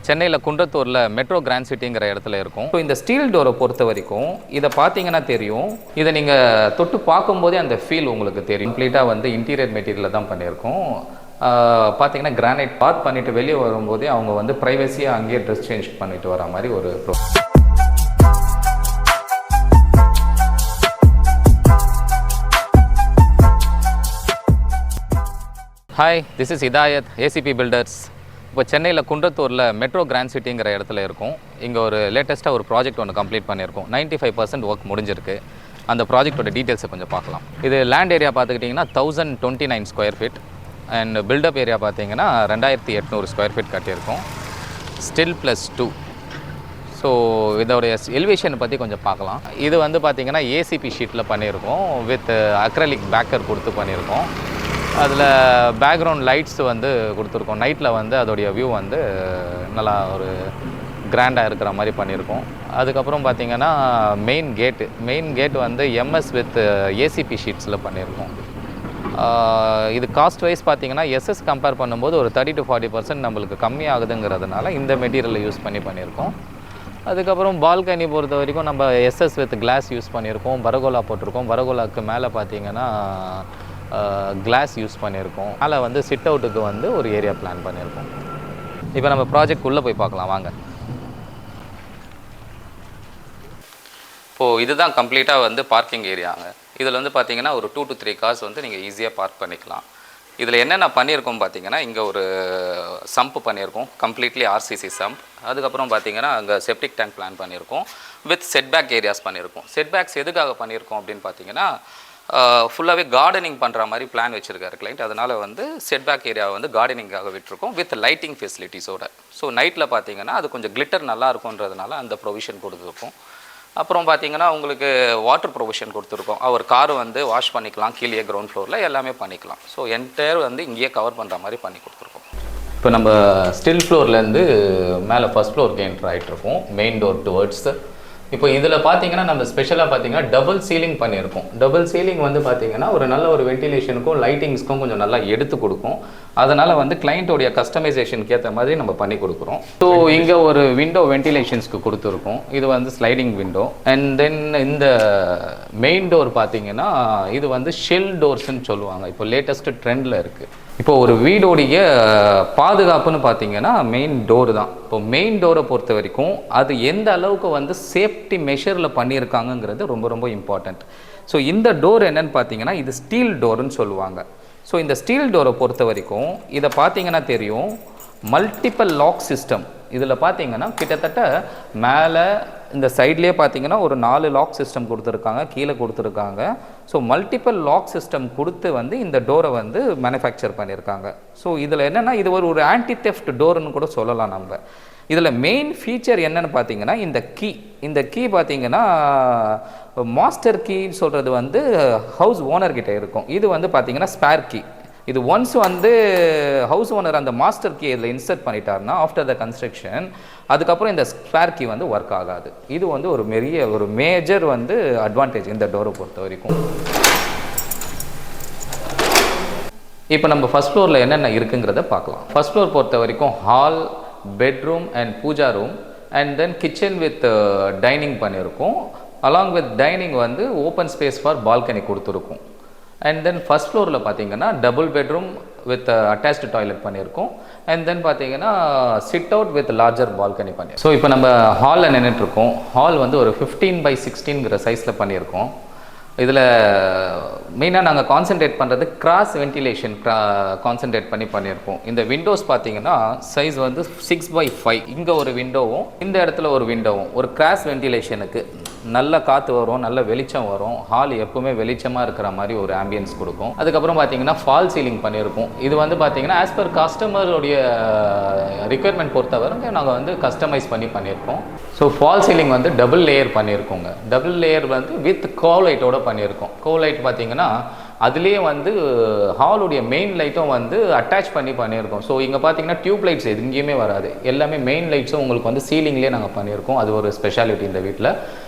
சென்னையில் குன்றத்தூரில் metro grand சிட்டிங்கிற இடத்துல இருக்கும். ஸோ இந்த ஸ்டீல் டோரை பொறுத்த வரைக்கும் இதை பார்த்தீங்கன்னா தெரியும். இதை நீங்கள் தொட்டு பார்க்கும்போதே அந்த ஃபீல் உங்களுக்கு தெரியும். கம்ப்ளீட்டாக வந்து இன்டீரியர் மெட்டீரியலில் தான் பண்ணியிருக்கோம். பார்த்தீங்கன்னா கிரானைட் பாத் பண்ணிவிட்டு வெளியே வரும்போதே அவங்க வந்து ப்ரைவசியாக அங்கேயே ட்ரெஸ் சேஞ்ச் பண்ணிட்டு வர மாதிரி ஒரு hi, this is Hidayath, ACP builders. இப்போ சென்னையில் குன்றத்தூரில் மெட்ரோ கிராண்ட் சிட்டிங்கிற இடத்துல இருக்கும். இங்கே ஒரு லேட்டஸ்ட்டாக ஒரு ப்ராஜெக்ட் ஒன்று கம்ப்ளீட் பண்ணியிருக்கோம். 95% ஒர்க் முடிஞ்சிருக்கு. அந்த ப்ராஜெக்டோட டீட்டெயில்ஸை கொஞ்சம் பார்க்கலாம். இது லேண்ட் ஏரியா பார்த்துக்கிட்டிங்கன்னா 1029 square feet and built up area பார்த்தீங்கன்னா 2800 ஸ்கொயர் ஃபீட் கட்டியிருக்கோம். ஸ்டில் +2. ஸோ இதோடைய எலிவேஷனை பற்றி கொஞ்சம் பார்க்கலாம். இது வந்து பார்த்திங்கன்னா ஏசிபி ஷீட்டில் பண்ணியிருக்கோம். வித் அக்ரலிக் பேக்கர் கொடுத்து பண்ணியிருக்கோம். அதில் பேக்ரவுண்ட் லைட்ஸ் வந்து கொடுத்துருக்கோம். நைட்டில் வந்து அதோடைய வியூ வந்து நல்லா ஒரு கிராண்டாக இருக்கிற மாதிரி பண்ணியிருக்கோம். அதுக்கப்புறம் பார்த்திங்கன்னா மெயின் கேட்டு வந்து எம்எஸ் வித் ஏசிபி ஷீட்ஸில் பண்ணியிருக்கோம். இது காஸ்ட் வைஸ் பார்த்திங்கன்னா எஸ்எஸ் கம்பேர் பண்ணும்போது ஒரு 30 to 40% நம்மளுக்கு கம்மியாகுதுங்கிறதுனால இந்த மெட்டீரியலை யூஸ் பண்ணியிருக்கோம். அதுக்கப்புறம் பால்கனி பொறுத்த வரைக்கும் நம்ம எஸ்எஸ் வித் கிளாஸ் யூஸ் பண்ணியிருக்கோம். பரகோலா போட்டிருக்கோம். பரகோலாவுக்கு மேலே பார்த்திங்கன்னா கிளாஸ் யூஸ் பண்ணியிருக்கோம். அதில் வந்து சிட் அவுட்டுக்கு வந்து ஒரு ஏரியா பிளான் பண்ணியிருக்கோம். இப்போ நம்ம ப்ராஜெக்ட் உள்ளே போய் பார்க்கலாம் வாங்க. இப்போது இதுதான் கம்ப்ளீட்டாக வந்து பார்க்கிங் ஏரியாங்க. இதில் வந்து பார்த்திங்கன்னா ஒரு 2 to 3 கார்ஸ் வந்து நீங்கள் ஈஸியாக பார்க் பண்ணிக்கலாம். இதில் என்னென்ன பண்ணியிருக்கோம் பார்த்திங்கன்னா இங்கே ஒரு சம்ப் பண்ணியிருக்கோம், கம்ப்ளீட்லி ஆர்சிசி சம்ப். அதுக்கப்புறம் பார்த்திங்கன்னா அங்கே செப்டிக் டேங்க் பிளான் பண்ணியிருக்கோம். வித் செட்பேக் ஏரியாஸ் பண்ணியிருக்கோம். செட்பேக்ஸ் எதுக்காக பண்ணியிருக்கோம் அப்படின்னு பார்த்திங்கன்னா ஃபுல்லாகவே கார்டனிங் பண்ணுற மாதிரி பிளான் வச்சுருக்காரு கிளைண்ட். அதனால் வந்து செட்பேக் ஏரியாவை வந்து கார்டனிங்காக விட்டுருக்கோம் வித் லைட்டிங் ஃபெசிலிட்டிஸோட. ஸோ நைட்டில் பார்த்திங்கன்னா அது கொஞ்சம் கிளிட்டர் நல்லா இருக்குன்றதுனால அந்த ப்ரொவிஷன் கொடுத்துருக்கோம். அப்புறம் பார்த்திங்கன்னா உங்களுக்கு வாட்டர் ப்ரொவிஷன் கொடுத்துருக்கோம். அவர் கார் வந்து வாஷ் பண்ணிக்கலாம், கீழே கிரவுண்ட் ஃப்ளோரில் எல்லாமே பண்ணிக்கலாம். ஸோ என்டையர் வந்து இங்கேயே கவர் பண்ணுற மாதிரி பண்ணி கொடுத்துருக்கோம். இப்போ நம்ம ஸ்டில் ஃப்ளோர்லேருந்து மேலே ஃபஸ்ட் ஃப்ளோருக்கு என்ட்ரு ஆகிட்ருக்கோம், மெயின் டோர் டுவர்ட்ஸ். இப்போ இதில் பார்த்தீங்கன்னா நம்ம ஸ்பெஷலாக பார்த்தீங்கன்னா டபுள் சீலிங் பண்ணியிருக்கோம். டபுள் சீலிங் வந்து பார்த்தீங்கன்னா ஒரு நல்ல ஒரு வென்டிலேஷனுக்கும் லைட்டிங்ஸ்க்கும் கொஞ்சம் நல்லா எடுத்து கொடுக்கும். அதனால் வந்து கிளைண்ட்டோடைய கஸ்டமைசேஷனுக்கு ஏற்ற மாதிரி நம்ம பண்ணி கொடுக்குறோம். ஸோ இங்கே ஒரு விண்டோ வென்டிலேஷன்ஸ்க்கு கொடுத்துருக்கோம். இது வந்து ஸ்லைடிங் விண்டோ. அண்ட் தென் இந்த மெயின் டோர் பார்த்தீங்கன்னா இது வந்து ஷெல் டோர்ஸ்ன்னு சொல்லுவாங்க. இப்போ லேட்டஸ்ட் ட்ரெண்டில் இருக்குது. இப்போ ஒரு வீடோடைய பாதுகாப்புன்னு பார்த்தீங்கன்னா மெயின் டோர் தான். இப்போ மெயின் டோரை பொறுத்த வரைக்கும் அது எந்த அளவுக்கு வந்து சேஃப்டி மெஷரில் பண்ணியிருக்காங்கங்கிறது ரொம்ப ரொம்ப இம்பார்ட்டண்ட். ஸோ இந்த டோர் என்னன்னு பார்த்தீங்கன்னா இது ஸ்டீல் டோருன்னு சொல்லுவாங்க. ஸோ இந்த ஸ்டீல் டோரை பொறுத்த வரைக்கும் இதை பார்த்தீங்கன்னா தெரியும், மல்டிபிள் லாக் சிஸ்டம். இதில் பார்த்தீங்கன்னா கிட்டத்தட்ட மேலே இந்த சைட்லேயே பார்த்தீங்கன்னா ஒரு 4 லாக் சிஸ்டம் கொடுத்துருக்காங்க, கீழே கொடுத்துருக்காங்க. ஸோ மல்டிபிள் லாக் சிஸ்டம் கொடுத்து வந்து இந்த டோரை வந்து மேனுஃபேக்சர் பண்ணியிருக்காங்க. ஸோ இதில் என்னென்னா இது ஒரு ஆன்டி தெஃப்ட் டோர்னு கூட சொல்லலாம் நம்ம. இதில் மெயின் ஃபீச்சர் என்னென்னு பார்த்தீங்கன்னா இந்த கீ பார்த்தீங்கன்னா மாஸ்டர் கீன்னு சொல்கிறது வந்து ஹவுஸ் ஓனர்கிட்ட இருக்கும். இது வந்து பார்த்தீங்கன்னா ஸ்பேர் கீ. இது ஒன்ஸ் வந்து ஹவுஸ் ஓனர் அந்த மாஸ்டர் கீ இதில் இன்சர்ட் பண்ணிட்டாருன்னா ஆஃப்டர் த கன்ஸ்ட்ரக்ஷன் அதுக்கப்புறம் இந்த ஸ்பேர் கீ வந்து ஒர்க் ஆகாது. இது வந்து ஒரு மேஜர் வந்து அட்வான்டேஜ் இந்த டோரை பொறுத்த வரைக்கும். இப்போ நம்ம ஃபஸ்ட் ஃப்ளோரில் என்னென்ன இருக்குங்கிறத பார்க்கலாம். ஃபஸ்ட் ஃப்ளோர் பொறுத்த வரைக்கும் hall, bedroom and pooja room and then kitchen with dining பண்ணியிருக்கோம். அலாங் வித் டைனிங் வந்து ஓப்பன் ஸ்பேஸ் ஃபார் பால்கனி கொடுத்துருக்கோம். அண்ட் தென் ஃபஸ்ட் ஃப்ளோரில் பார்த்தீங்கன்னா double bedroom with attached toilet பண்ணியிருக்கோம். அண்ட் தென் பார்த்தீங்கன்னா sit out with larger balcony பண்ணியிருக்கோம். So இப்போ நம்ம ஹாலில் நின்றுட்டுருக்கோம். ஹால் வந்து ஒரு 15x16 சைஸில் பண்ணியிருக்கோம். இதில் மெயினாக நாங்கள் கான்சென்ட்ரேட் பண்ணுறது கிராஸ் வென்டிலேஷன் கான்சென்ட்ரேட் பண்ணியிருக்கோம். இந்த விண்டோஸ் பார்த்தீங்கன்னா சைஸ் வந்து 6x5. இங்கே ஒரு விண்டோவும் இந்த இடத்துல ஒரு விண்டோவும் ஒரு கிராஸ் வென்டிலேஷனுக்கு நல்ல காற்று வரும், நல்ல வெளிச்சம் வரும். ஹால் எப்பவுமே வெளிச்சமாக இருக்கிற மாதிரி ஒரு ஆம்பியன்ஸ் கொடுக்கும். அதுக்கப்புறம் பார்த்தீங்கன்னா ஃபால் சீலிங் பண்ணியிருக்கோம். இது வந்து பார்த்தீங்கன்னா ஆஸ் பர் கஸ்டமருடைய ரிக்குயர்மெண்ட் பொறுத்தவரை நாங்கள் வந்து கஸ்டமைஸ் பண்ணியிருக்கோம். ஸோ ஃபால் சீலிங் வந்து டபுள் லேயர் பண்ணியிருக்கோங்க. டபுள் லேயர் வந்து வித் கோலைட்டோட பண்ணியிருக்கோம். கோலைட் பார்த்தீங்கன்னா அதுலேயே வந்து ஹாலுடைய மெயின் லைட்டும் வந்து அட்டாச் பண்ணியிருக்கோம். ஸோ இங்கே பார்த்தீங்கன்னா டியூப் லைட்ஸ் எங்கேயுமே வராது. எல்லாமே மெயின் லைட்ஸும் உங்களுக்கு வந்து சீலிங்லேயே நாங்கள் பண்ணியிருக்கோம். அது ஒரு ஸ்பெஷாலிட்டி இந்த வீட்டில்.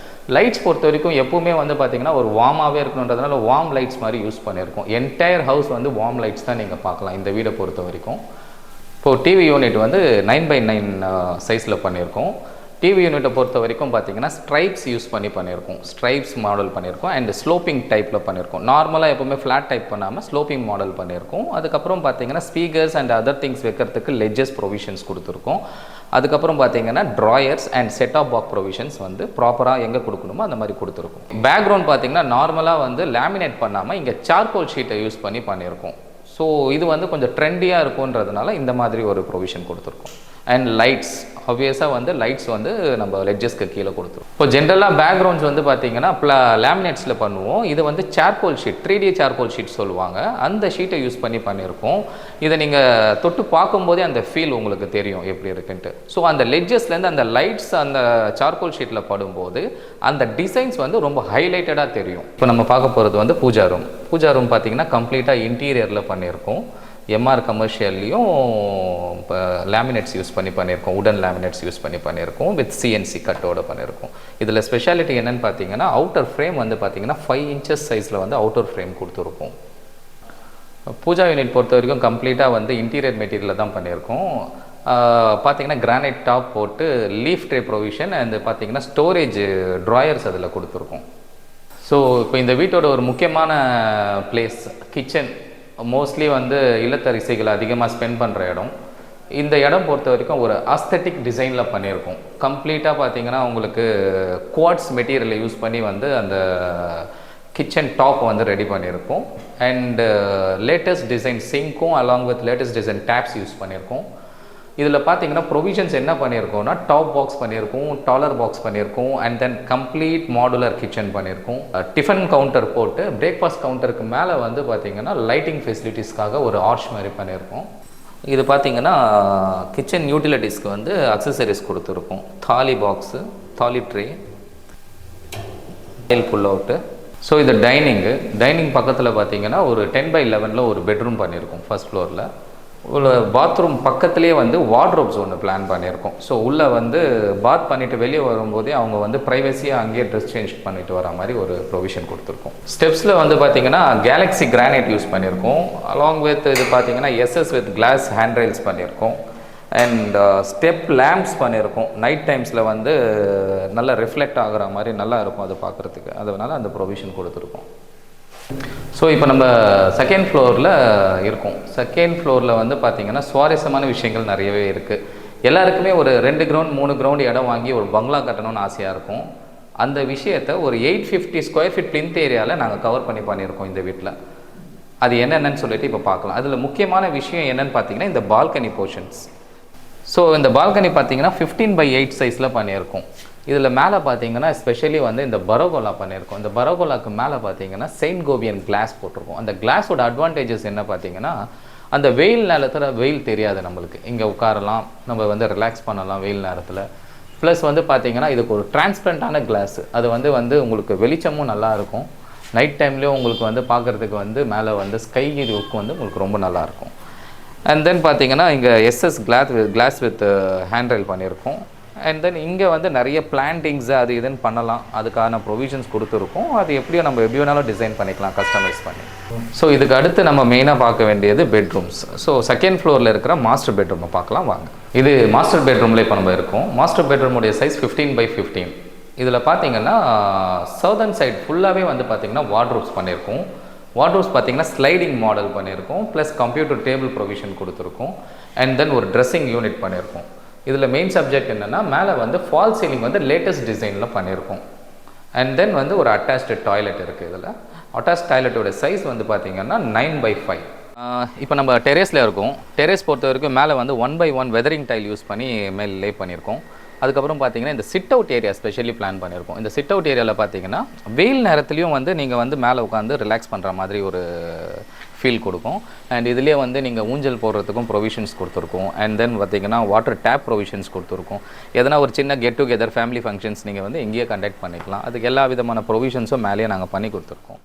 லைட்ஸ் பொறுத்த வரைக்கும் எப்பவுமே வந்து பார்த்திங்கன்னா ஒரு வார்மாகவே இருக்கணுன்றதுனால வார்ம் லைட்ஸ் மாதிரி யூஸ் பண்ணியிருக்கோம். என்டையர் ஹவுஸ் வந்து வார்ம் லைட்ஸ் தான் நீங்கள் பார்க்கலாம் இந்த வீடை பொறுத்த வரைக்கும். இப்போது டிவி யூனிட் வந்து 9x9 சைஸில் பண்ணியிருக்கோம். டிவி யூனிட்டை பொறுத்த வரைக்கும் பார்த்தீங்கன்னா ஸ்ட்ரைப்ஸ் யூஸ் பண்ணி பண்ணியிருக்கோம். ஸ்ட்ரைப்ஸ் மாடல் பண்ணியிருக்கோம் அண்ட் ஸ்லோப்பிங் டைப்பில் பண்ணியிருக்கோம். நார்மலாக எப்போவுமே ஃப்ளாட் டைப் பண்ணாமல் ஸ்லோப்பிங் மாடல் பண்ணியிருக்கோம். அதுக்கப்புறம் பார்த்தீங்கன்னா ஸ்பீக்கர்ஸ் அண்ட் அதர் திங்ஸ் வைக்கிறதுக்கு லெட்ஜஸ் ப்ரொவிஷன்ஸ் கொடுத்துருக்கோம். அதுக்கப்புறம் பார்த்தீங்கன்னா drawers and set of box provisions வந்து ப்ராப்பராக எங்கே கொடுக்கணுமோ அந்த மாதிரி கொடுத்துருக்கோம். பேக்ரவுண்ட் பார்த்தீங்கன்னா நார்மலாக வந்து லேமினேட் பண்ணாமல் இங்கே சார்கோல் ஷீட்டை யூஸ் பண்ணி பண்ணியிருக்கோம். ஸோ இது வந்து கொஞ்சம் ட்ரெண்டியாக இருக்குன்றதுனால இந்த மாதிரி ஒரு ப்ரொவிஷன் கொடுத்துருக்கோம். அண்ட் லைட்ஸ் ஆப்வியஸாக வந்து லைட்ஸ் வந்து நம்ம லெட்ஜஸ்க்கு கீழே கொடுத்துருவோம். இப்போ ஜென்ரலாக பேக்ரவுண்ட்ஸ் வந்து பார்த்தீங்கன்னா லேமினேட்ஸில் பண்ணுவோம். இது வந்து charcoal sheet 3D charcoal sheet சொல்லுவாங்க. அந்த ஷீட்டை யூஸ் பண்ணி பண்ணியிருக்கோம். இதை நீங்கள் தொட்டு பார்க்கும்போதே அந்த ஃபீல் உங்களுக்கு தெரியும் எப்படி இருக்குன்ட்டு. ஸோ அந்த லெட்ஜஸ்லேருந்து அந்த லைட்ஸ் அந்த சார்கோல் ஷீட்டில் படும்போது அந்த டிசைன்ஸ் வந்து ரொம்ப ஹைலைட்டடாக தெரியும். இப்போ நம்ம பார்க்க போகிறது வந்து பூஜா ரூம். பூஜா ரூம் பார்த்தீங்கன்னா கம்ப்ளீட்டாக இன்டீரியரில் பண்ணியிருக்கோம். எம்ஆர் கமர்ஷியல்லையும் இப்போ லேமினேட்ஸ் யூஸ் பண்ணி பண்ணியிருக்கோம். உடன் லேமினேட்ஸ் யூஸ் பண்ணி பண்ணியிருக்கோம் வித் சிஎன்சி கட்டோட பண்ணியிருக்கோம். இதில் ஸ்பெஷாலிட்டி என்னென்னு பார்த்தீங்கன்னா அவுட்டர் ஃப்ரேம் வந்து பார்த்தீங்கன்னா 5 inches சைஸில் வந்து அவுட்டர் ஃப்ரேம் கொடுத்துருக்கோம். பூஜா யூனிட் பொறுத்த வரைக்கும் கம்ப்ளீட்டாக வந்து இன்டீரியர் மெட்டீரியலில் தான் பண்ணியிருக்கோம். பார்த்தீங்கன்னா கிரானைட் டாப் போட்டு லீஃப் ட்ரே ப்ரொவிஷன் அண்ட் பார்த்தீங்கன்னா ஸ்டோரேஜ் ட்ராயர்ஸ் அதில் கொடுத்துருக்கோம். ஸோ இப்போ இந்த வீட்டோட ஒரு முக்கியமான பிளேஸ் கிச்சன். மோஸ்ட்லி வந்து இல்லத்தரசிகள் அதிகமாக ஸ்பெண்ட் பண்ணுற இடம். இந்த இடம் பொறுத்த வரைக்கும் ஒரு ஆஸ்தெட்டிக் டிசைனில் பண்ணியிருக்கோம். கம்ப்ளீட்டாக பார்த்தீங்கன்னா உங்களுக்கு குவாட்ஸ் மெட்டீரியலை யூஸ் பண்ணி வந்து அந்த கிச்சன் டாப் வந்து ரெடி பண்ணியிருக்கோம். அண்டு லேட்டஸ்ட் டிசைன் சிங்க்கும் along with latest design taps use பண்ணியிருக்கோம். இதில் பார்த்தீங்கன்னா ப்ரொவிஷன்ஸ் என்ன பண்ணியிருக்கோம்னா டாப் பாக்ஸ் பண்ணியிருக்கோம், டாலர் பாக்ஸ் பண்ணியிருக்கோம் and then complete modular kitchen பண்ணியிருக்கோம். டிஃபன் கவுண்டர் போட்டு பிரேக்ஃபாஸ்ட் கவுண்டருக்கு மேலே வந்து பார்த்தீங்கன்னா லைட்டிங் ஃபெசிலிட்டிஸ்க்காக ஒரு ஆர்ச் மாதிரி பண்ணியிருக்கோம். இது பார்த்தீங்கன்னா கிச்சன் யூட்டிலிட்டிஸ்க்கு வந்து அக்சசரிஸ் கொடுத்துருக்கோம். தாலி பாக்ஸு, தாலி ட்ரே, புல் அவுட்டு. ஸோ இது டைனிங் பக்கத்தில் பார்த்தீங்கன்னா ஒரு 10x11 ஒரு பெட்ரூம் பண்ணியிருக்கோம் ஃபர்ஸ்ட் ஃப்ளோரில். உள்ள பாத்ரூம் பக்கத்துலேயே வந்து வார்ட்ரோப்ஸ் ஒன்று பிளான் பண்ணியிருக்கோம். ஸோ உள்ளே வந்து பாத் பண்ணிவிட்டு வெளியே வரும்போதே அவங்க வந்து ப்ரைவசியாக அங்கேயே ட்ரெஸ் சேஞ்ச் பண்ணிட்டு வர மாதிரி ஒரு ப்ரொவிஷன் கொடுத்துருக்கோம். ஸ்டெப்ஸில் வந்து பார்த்திங்கன்னா கேலக்ஸி கிரானைட் யூஸ் பண்ணியிருக்கோம். அலாங் வித் இது பார்த்திங்கன்னா SS with glass hand rails பண்ணியிருக்கோம். அண்ட் ஸ்டெப் லேம்ப்ஸ் பண்ணியிருக்கோம். நைட் டைம்ஸில் வந்து நல்லா ரிஃப்ளெக்ட் ஆகிற மாதிரி நல்லா இருக்கும் அது பார்க்குறதுக்கு. அதனால் அந்த ப்ரொவிஷன் கொடுத்துருக்கோம். ஸோ இப்போ நம்ம செகண்ட் ஃப்ளோரில் இருக்கோம். செகண்ட் ஃப்ளோரில் வந்து பார்த்திங்கன்னா சுவாரஸ்யமான விஷயங்கள் நிறையவே இருக்குது. எல்லாருக்குமே ஒரு 2 கிரவுண்ட் 3 கிரவுண்ட் இடம் வாங்கி ஒரு பங்களா கட்டணும்னு ஆசையாக இருக்கும். அந்த விஷயத்தை ஒரு 850 ஸ்கொயர் ஃபீட் பிளிந்த் ஏரியாவில் நாங்கள் கவர் பண்ணியிருக்கோம் இந்த வீட்டில். அது என்னென்னு சொல்லிட்டு இப்போ பார்க்கலாம். அதில் முக்கியமான விஷயம் என்னென்னு பார்த்தீங்கன்னா இந்த பால்கனி போர்ஷன்ஸ். ஸோ இந்த பால்கனி பார்த்தீங்கன்னா 15x8 சைஸில் பண்ணியிருக்கோம். இதில் மேலே பார்த்தீங்கன்னா ஸ்பெஷலி வந்து இந்த பரோகோலா பண்ணியிருக்கோம். இந்த பரோகோலாக்கு மேலே பார்த்தீங்கன்னா செயின்ட் கோபியன் கிளாஸ் போட்டிருக்கோம். அந்த கிளாஸோட அட்வான்டேஜஸ் என்ன பார்த்தீங்கன்னா அந்த வெயில் நேரத்தில் வெயில் தெரியாது நம்மளுக்கு. இங்கே உட்காரலாம், நம்ம வந்து ரிலாக்ஸ் பண்ணலாம் வெயில் நேரத்தில். ப்ளஸ் வந்து பார்த்தீங்கன்னா இதுக்கு ஒரு டிரான்ஸ்பரண்டான கிளாஸு. அது வந்து உங்களுக்கு வெளிச்சமும் நல்லாயிருக்கும். நைட் டைம்லேயும் உங்களுக்கு வந்து பார்க்குறதுக்கு வந்து மேலே வந்து ஸ்கை லுக் வந்து உங்களுக்கு ரொம்ப நல்லாயிருக்கும். அண்ட் தென் பார்த்தீங்கன்னா இங்கே SS class with hand rail பண்ணியிருக்கோம். அண்ட் தென் இங்கே வந்து நிறைய பிளான்டிங்ஸு அது இதுன்னு பண்ணலாம். அதுக்கான ப்ரொவிஷன்ஸ் கொடுத்துருக்கோம். அது எப்படியோ நம்ம எப்படி வேணாலும் டிசைன் பண்ணிக்கலாம் கஸ்டமைஸ் பண்ணி. ஸோ இதுக்கு அடுத்து நம்ம மெயினாக பார்க்க வேண்டியது பெட்ரூம்ஸ். ஸோ செகண்ட் ஃப்ளோரில் இருக்கிற மாஸ்டர் பெட்ரூமை பார்க்கலாம் வாங்க. இது மாஸ்டர் பெட்ரூமில் இப்போ நம்ம இருக்கோம். மாஸ்டர் பெட்ரூமுடைய சைஸ் 15x15. இதில் பார்த்தீங்கன்னா சவுதர்ன் சைட் ஃபுல்லாகவே வந்து பார்த்திங்கன்னா வார்ட்ரோப்ஸ் பண்ணியிருக்கோம். வார்ட்ரோப்ஸ் பார்த்தீங்கன்னா ஸ்லைடிங் மாடல் பண்ணியிருக்கோம். ப்ளஸ் கம்ப்யூட்டர் டேபிள் ப்ரொவிஷன் கொடுத்துருக்கோம். அண்ட் தென் ஒரு ட்ரெஸ்ஸிங் யூனிட் பண்ணியிருக்கோம். இதில் மெயின் சப்ஜெக்ட் என்னென்னா மேலே வந்து ஃபால் சீலிங் வந்து லேட்டஸ்ட் டிசைனில் பண்ணியிருக்கோம். அண்ட் தென் வந்து ஒரு அட்டாச்டு டாய்லெட் இருக்குது. இதில் அட்டாச் டாய்லெட்டோட சைஸ் வந்து பார்த்திங்கன்னா 9x5. இப்போ நம்ம டெரேஸில் இருக்கோம். டெரேஸ் பொறுத்த வரைக்கும் மேலே வந்து 1x1 வெதரிங் டைல் யூஸ் பண்ணி மேல் லே பண்ணியிருக்கோம். அதுக்கப்புறம் பார்த்தீங்கன்னா இந்த sit out area specially plan பண்ணியிருக்கோம். இந்த சிட் அவுட் ஏரியாவில் பார்த்தீங்கன்னா வெயில் நேரத்துலையும் வந்து நீங்கள் வந்து மேலே உட்காந்து ரிலாக்ஸ் பண்ணுற மாதிரி ஒரு ஃபீல் கொடுக்கும். அண்ட் இதுலேயே வந்து நீங்கள் ஊஞ்சல் போடுறதுக்கும் ப்ரொவிஷன்ஸ் கொடுத்துருக்கோம். அண்ட் தென் பார்த்தீங்கன்னா வாட்டர் டேப் ப்ரொவிஷன்ஸ் கொடுத்துருக்கோம். எதனா ஒரு சின்ன கெட் டுகெதர் ஃபேமிலி ஃபங்க்ஷன்ஸ் நீங்கள் வந்து இங்கேயே கண்டக்ட் பண்ணிக்கலாம். அதுக்கு எல்லா விதமான ப்ரொவிஷன்ஸும் மேலேயே நாங்கள் பண்ணி கொடுத்துருக்கோம்.